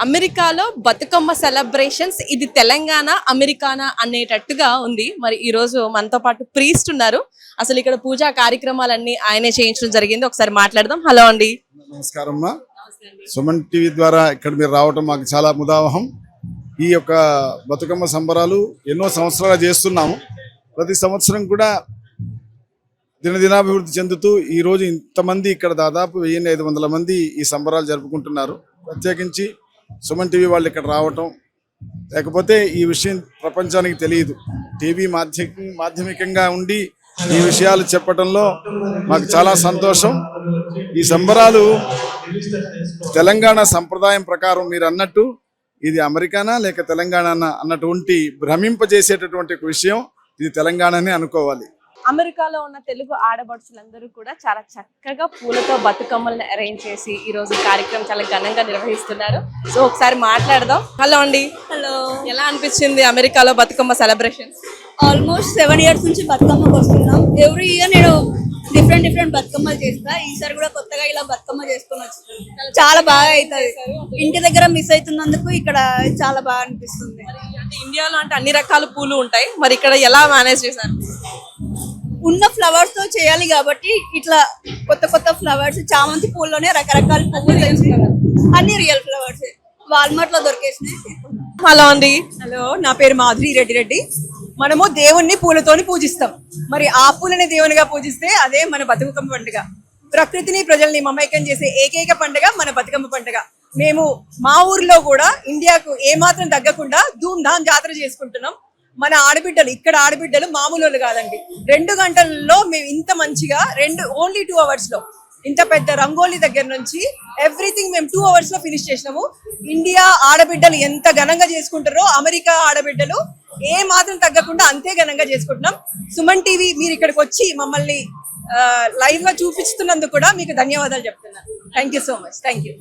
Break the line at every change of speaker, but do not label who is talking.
అమెరికాలో బతుకమ్మ సెలబ్రేషన్స్ ఇది తెలంగాణ అమెరికానా అనేటట్టుగా ఉంది. మరి ఈ రోజు మనతో పాటు ప్రీస్ట్ ఉన్నారు. అసలు ఇక్కడ పూజా కార్యక్రమాలన్నీ ఆయనే చేయించడం జరిగింది. ఒకసారి మాట్లాడదాం. హలో అండి.
నమస్కారం అమ్మా. సుమన్ టీవీ ద్వారా ఇక్కడ మీరు రావటం మాకు చాలా ముదావహం. ఈ యొక్క బతుకమ్మ సంబరాలు ఎన్నో సంవత్సరాలు చేస్తున్నాము. ప్రతి సంవత్సరం కూడా దినదినాభివృద్ధి చెందుతూ ఈరోజు ఇంతమంది ఇక్కడ దాదాపు 1500 మంది ఈ సంబరాలు జరుపుకుంటున్నారు. ప్రత్యేకించి సుమన్ టీవీ వాళ్ళు ఇక్కడ రావటం, లేకపోతే ఈ విషయం ప్రపంచానికి తెలియదు. టీవీ మాధ్యమికంగా ఉండి ఈ విషయాలు చెప్పడంలో మాకు చాలా సంతోషం. ఈ సంబరాలు తెలంగాణ సంప్రదాయం ప్రకారం మీరు అన్నట్టు ఇది అమెరికానా లేక తెలంగాణ అన్నటువంటి భ్రమింపజేసేటటువంటి ఒక విషయం. ఇది తెలంగాణనే అనుకోవాలి.
అమెరికాలో ఉన్న తెలుగు ఆడపడుచులందరూ కూడా చాలా చక్కగా పూలతో బతుకమ్మల్ని అరేంజ్ చేసి ఈ రోజు కార్యక్రమం చాలా ఘనంగా నిర్వహిస్తున్నారు. సో ఒకసారి మాట్లాడదాం. హలో అండి.
హలో.
ఎలా అనిపించింది అమెరికాలో బతుకమ్మ సెలబ్రేషన్?
ఆల్మోస్ట్ 7 years నుంచి బతుకమ్మకు వస్తున్నాం. ఎవ్రీ ఇయర్ నేను డిఫరెంట్ బతుకమ్మలు చేస్తా. ఈసారి కూడా కొత్తగా ఇలా బతుకమ్మ చేసుకొని వచ్చినాం. చాలా బాగా అవుతుంది. ఇంటి దగ్గర మిస్ అవుతున్నందుకు ఇక్కడ చాలా బాగా అనిపిస్తుంది.
అంటే ఇండియాలో అంటే అన్ని రకాల పూలు ఉంటాయి, మరి ఇక్కడ ఎలా మేనేజ్ చేశారు?
ఉన్న ఫ్లవర్స్ తో చేయాలి కాబట్టి ఇట్లా కొత్త ఫ్లవర్స్, చామంతి పూల్లోనే రకరకాల పువ్వులు తెచ్చుకున్నాం. అన్ని రియల్ ఫ్లవర్స్ వాల్మార్ట్ లో దొరికేసినాయి.
హలో అండి.
హలో, నా పేరు మాధురి రెడ్డి. మనము దేవుణ్ణి పూలతోని పూజిస్తాం. మరి ఆ పూలని దేవునిగా పూజిస్తే అదే మన బతుకమ్మ పండుగ. ప్రకృతిని ప్రజల్ని మమైక్యం చేసే ఏకైక పండుగ మన బతుకమ్మ పండుగ. మేము మా ఊర్లో కూడా ఇండియాకు ఏమాత్రం తగ్గకుండా ధూమ్ ధామ్ జాతర చేసుకుంటున్నాం. మన ఆడబిడ్డలు, ఇక్కడ ఆడబిడ్డలు మామూలు వాళ్ళు కాదండి. 2 గంటల్లో మేము ఇంత మంచిగా ఓన్లీ 2 hours లో ఇంత పెద్ద రంగోలీ దగ్గర నుంచి ఎవ్రీథింగ్ మేము 2 hours లో ఫినిష్ చేసినాము. ఇండియా ఆడబిడ్డలు ఎంత ఘనంగా చేసుకుంటారో అమెరికా ఆడబిడ్డలు ఏ మాత్రం తగ్గకుండా అంతే ఘనంగా చేసుకుంటున్నాం. సుమన్ టీవీ మీరు ఇక్కడికి వచ్చి మమ్మల్ని లైవ్ గా చూపిస్తున్నందుకు కూడా మీకు ధన్యవాదాలు చెప్తున్నాను. Thank you so much. Thank you.